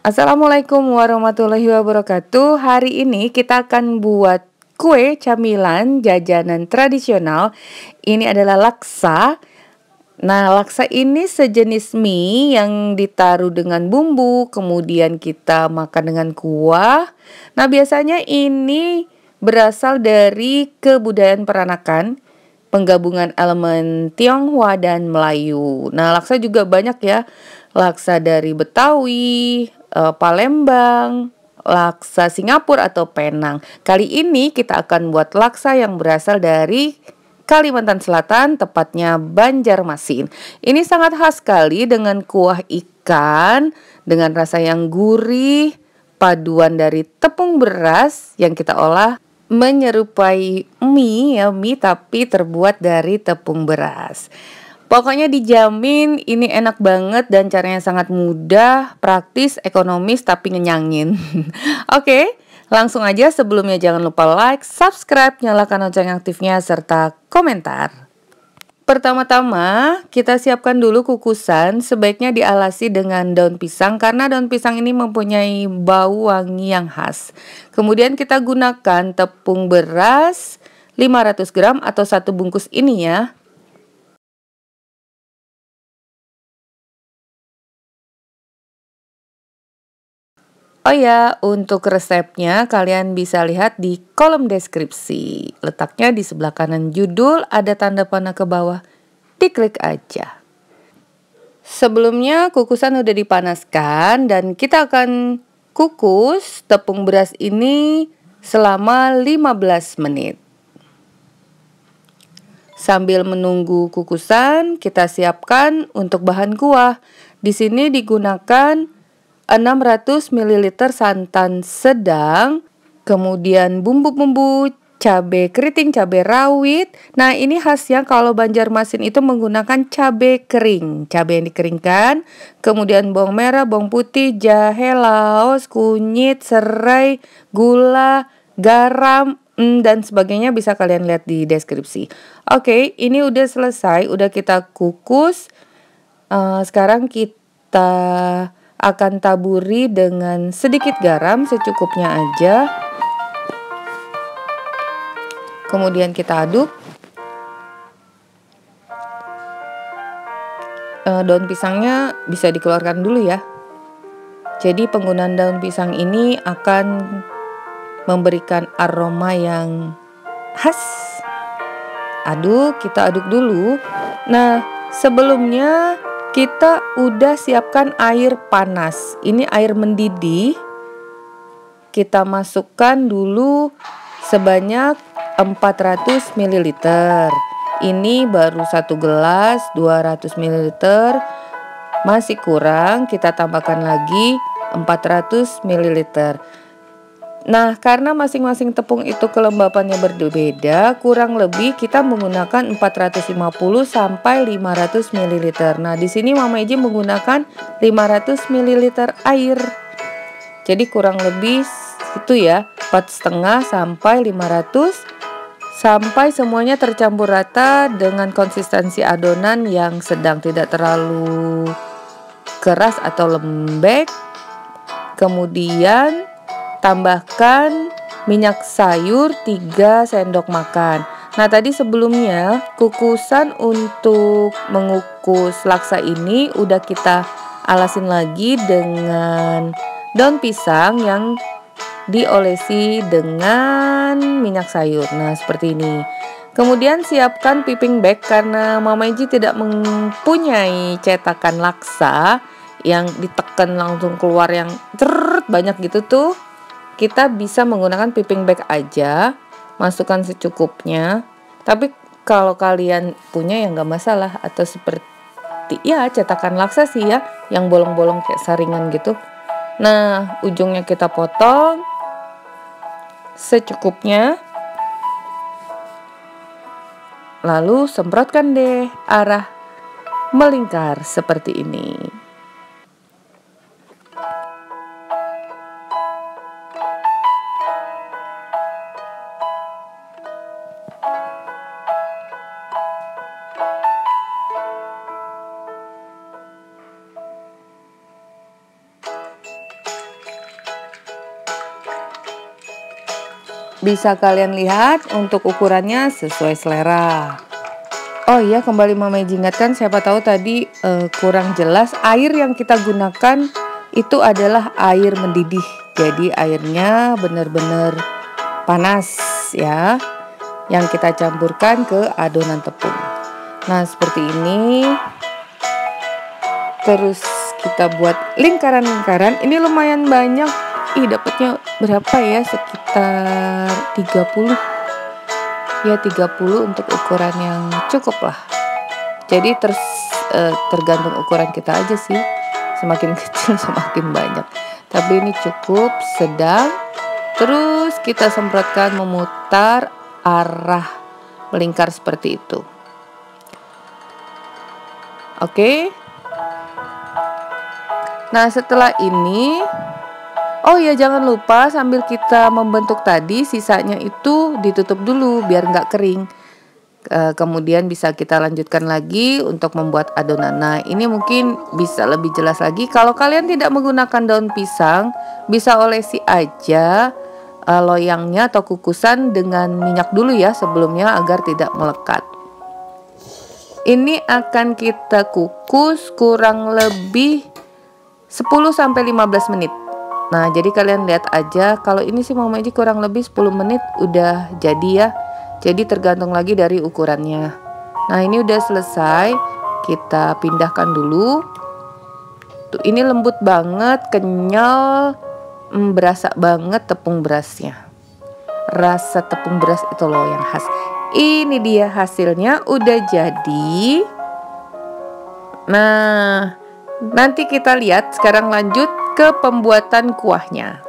Assalamualaikum warahmatullahi wabarakatuh. Hari ini kita akan buat kue camilan jajanan tradisional. Ini adalah laksa. Nah, laksa ini sejenis mie yang ditaruh dengan bumbu, kemudian kita makan dengan kuah. Nah, biasanya ini berasal dari kebudayaan peranakan, penggabungan elemen Tionghoa dan Melayu. Nah, laksa juga banyak ya. Laksa dari Betawi, Palembang, laksa Singapura atau Penang. Kali ini kita akan buat laksa yang berasal dari Kalimantan Selatan, tepatnya Banjarmasin. Ini sangat khas sekali dengan kuah ikan, dengan rasa yang gurih, paduan dari tepung beras yang kita olah menyerupai mie tapi terbuat dari tepung beras. Pokoknya dijamin ini enak banget dan caranya sangat mudah, praktis, ekonomis tapi ngenyangin. Oke, langsung aja. Sebelumnya jangan lupa like, subscribe, nyalakan lonceng aktifnya serta komentar. Pertama-tama kita siapkan dulu kukusan, sebaiknya dialasi dengan daun pisang karena daun pisang ini mempunyai bau wangi yang khas. Kemudian kita gunakan tepung beras 500 gram atau 1 bungkus ini ya. Oh ya, untuk resepnya kalian bisa lihat di kolom deskripsi. Letaknya di sebelah kanan judul, ada tanda panah ke bawah. Diklik aja. Sebelumnya kukusan udah dipanaskan dan kita akan kukus tepung beras ini selama 15 menit. Sambil menunggu kukusan, kita siapkan untuk bahan kuah. Di sini digunakan 600 ml santan sedang, kemudian bumbu-bumbu, cabai keriting, cabai rawit. Nah, ini khasnya kalau Banjarmasin itu menggunakan cabai kering, cabai yang dikeringkan, kemudian bawang merah, bawang putih, jahe, laos, kunyit, serai, gula, garam, dan sebagainya bisa kalian lihat di deskripsi. Oke, ini udah selesai, udah kita kukus. Sekarang kita akan taburi dengan sedikit garam secukupnya aja. Kemudian kita aduk. Daun pisangnya bisa dikeluarkan dulu ya. Jadi penggunaan daun pisang ini akan memberikan aroma yang khas. Kita aduk dulu. Nah, sebelumnya kita udah siapkan air panas. Ini air mendidih. Kita masukkan dulu sebanyak 400 ml. Ini baru 1 gelas 200 ml. Masih kurang, kita tambahkan lagi 400 ml. Nah, karena masing-masing tepung itu kelembapannya berbeda, kurang lebih kita menggunakan 450 sampai 500 ml. Nah, di sini Mama Iji menggunakan 500 ml air. Jadi kurang lebih itu ya, 4,5 sampai 500 sampai semuanya tercampur rata dengan konsistensi adonan yang sedang, tidak terlalu keras atau lembek. Kemudian tambahkan minyak sayur 3 sendok makan. Nah, tadi sebelumnya kukusan untuk mengukus laksa ini udah kita alasin lagi dengan daun pisang yang diolesi dengan minyak sayur. Nah, seperti ini. Kemudian siapkan piping bag karena Mama Iji tidak mempunyai cetakan laksa yang ditekan langsung keluar yang banyak gitu tuh. Kita bisa menggunakan piping bag aja, masukkan secukupnya. Tapi kalau kalian punya ya nggak masalah, atau seperti ya cetakan laksa sih ya, yang bolong-bolong kayak saringan gitu. Nah, ujungnya kita potong secukupnya. Lalu semprotkan deh arah melingkar seperti ini. Bisa kalian lihat untuk ukurannya sesuai selera. Oh iya, kembali Mama ingatkan, siapa tahu tadi kurang jelas, air yang kita gunakan itu adalah air mendidih. Jadi airnya benar-benar panas ya, yang kita campurkan ke adonan tepung. Nah seperti ini. Terus kita buat lingkaran-lingkaran. Ini lumayan banyak. Dapatnya berapa ya? Sekitar 30. Ya 30 untuk ukuran yang cukup lah. Jadi tergantung ukuran kita aja sih. Semakin kecil semakin banyak. Tapi ini cukup sedang. Terus kita semprotkan memutar arah melingkar seperti itu. Oke. Nah setelah ini, oh ya jangan lupa sambil kita membentuk tadi, sisanya itu ditutup dulu biar nggak kering. Kemudian bisa kita lanjutkan lagi untuk membuat adonan. Nah ini mungkin bisa lebih jelas lagi. Kalau kalian tidak menggunakan daun pisang, bisa olesi aja loyangnya atau kukusan dengan minyak dulu ya sebelumnya agar tidak melekat. Ini akan kita kukus kurang lebih 10-15 menit. Nah jadi kalian lihat aja, kalau ini sih Mama Iji kurang lebih 10 menit udah jadi ya. Jadi tergantung lagi dari ukurannya. Nah ini udah selesai, kita pindahkan dulu. Tuh ini lembut banget, kenyal, berasa banget tepung berasnya. Rasa tepung beras itu loh yang khas. Ini dia hasilnya udah jadi. Nah nanti kita lihat, sekarang lanjut ke pembuatan kuahnya.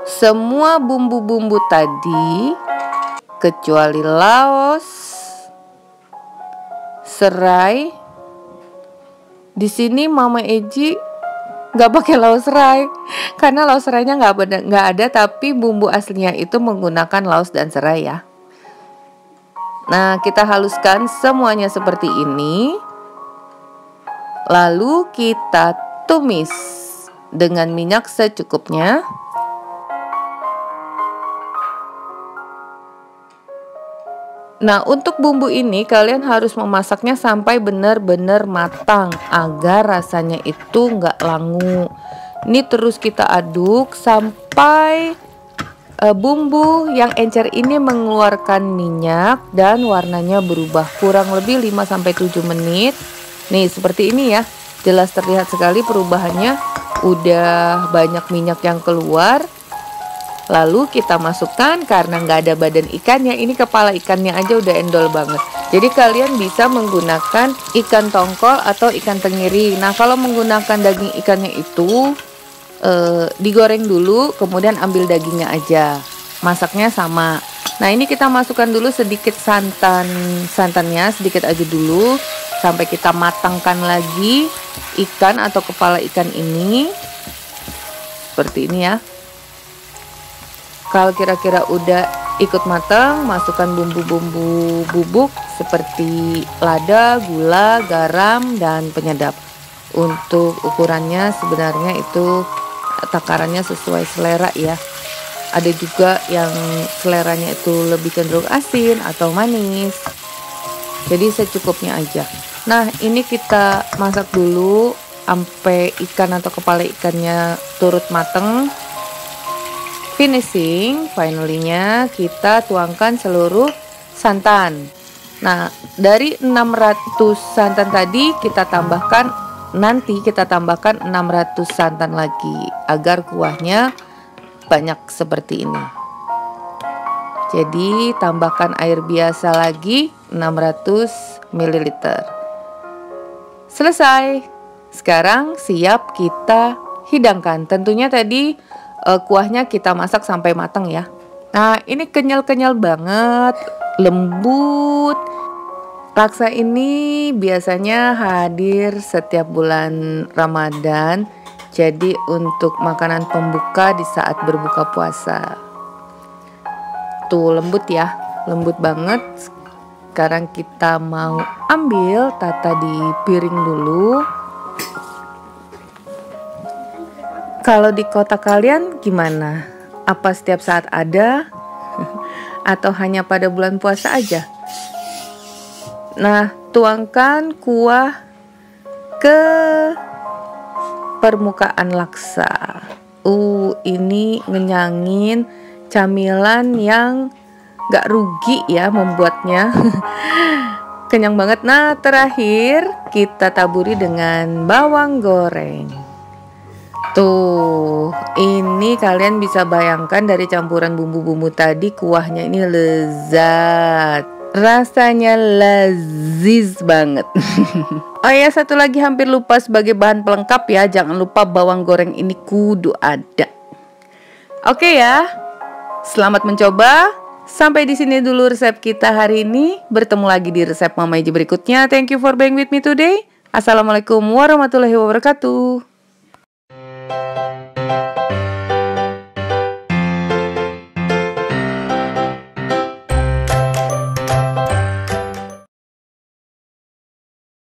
Semua bumbu-bumbu tadi, kecuali laos, serai. Di sini Mama Eji nggak pakai laos serai, karena laos serainya nggak ada, tapi bumbu aslinya itu menggunakan laos dan serai ya. Nah kita haluskan semuanya seperti ini. Lalu kita tumis dengan minyak secukupnya. Nah untuk bumbu ini kalian harus memasaknya sampai benar-benar matang agar rasanya itu nggak langu. Ini terus kita aduk sampai bumbu yang encer ini mengeluarkan minyak dan warnanya berubah kurang lebih 5-7 menit. Nih seperti ini ya, jelas terlihat sekali perubahannya, udah banyak minyak yang keluar. Lalu kita masukkan, karena nggak ada badan ikannya, ini kepala ikannya aja udah endol banget. Jadi kalian bisa menggunakan ikan tongkol atau ikan tenggiri. Nah kalau menggunakan daging ikannya itu digoreng dulu, kemudian ambil dagingnya aja. Masaknya sama. Nah ini kita masukkan dulu sedikit santannya sedikit aja dulu. Sampai kita matangkan lagi ikan atau kepala ikan ini. Seperti ini ya. Kalau kira-kira udah ikut matang, masukkan bumbu-bumbu bubuk seperti lada, gula, garam, dan penyedap. Untuk ukurannya sebenarnya itu takarannya sesuai selera ya. Ada juga yang seleranya itu lebih cenderung asin atau manis. Jadi secukupnya aja. Nah ini kita masak dulu sampai ikan atau kepala ikannya turut mateng. Finishing, finally-nya kita tuangkan seluruh santan. Nah dari 600 santan tadi nanti kita tambahkan 600 santan lagi agar kuahnya banyak seperti ini. Jadi tambahkan air biasa lagi 600 ml. Selesai. Sekarang siap kita hidangkan. Tentunya tadi kuahnya kita masak sampai matang ya. Nah ini kenyal-kenyal banget, lembut. Laksa ini biasanya hadir setiap bulan Ramadan. Jadi untuk makanan pembuka di saat berbuka puasa. Tuh lembut ya, lembut banget. Sekarang kita mau ambil, tata di piring dulu. Kalau di kota kalian gimana? Apa setiap saat ada? Atau hanya pada bulan puasa aja? Nah, tuangkan kuah ke permukaan laksa. Ini ngenyangin, camilan yang gak rugi ya membuatnya. Kenyang banget. Nah, terakhir kita taburi dengan bawang goreng. Tuh, ini kalian bisa bayangkan dari campuran bumbu-bumbu tadi, kuahnya ini lezat. Rasanya lazis banget. Oh ya, satu lagi hampir lupa sebagai bahan pelengkap ya. Jangan lupa bawang goreng ini kudu ada. Oke ya, selamat mencoba. Sampai di sini dulu resep kita hari ini. Bertemu lagi di resep Mama Iji berikutnya. Thank you for being with me today. Assalamualaikum warahmatullahi wabarakatuh.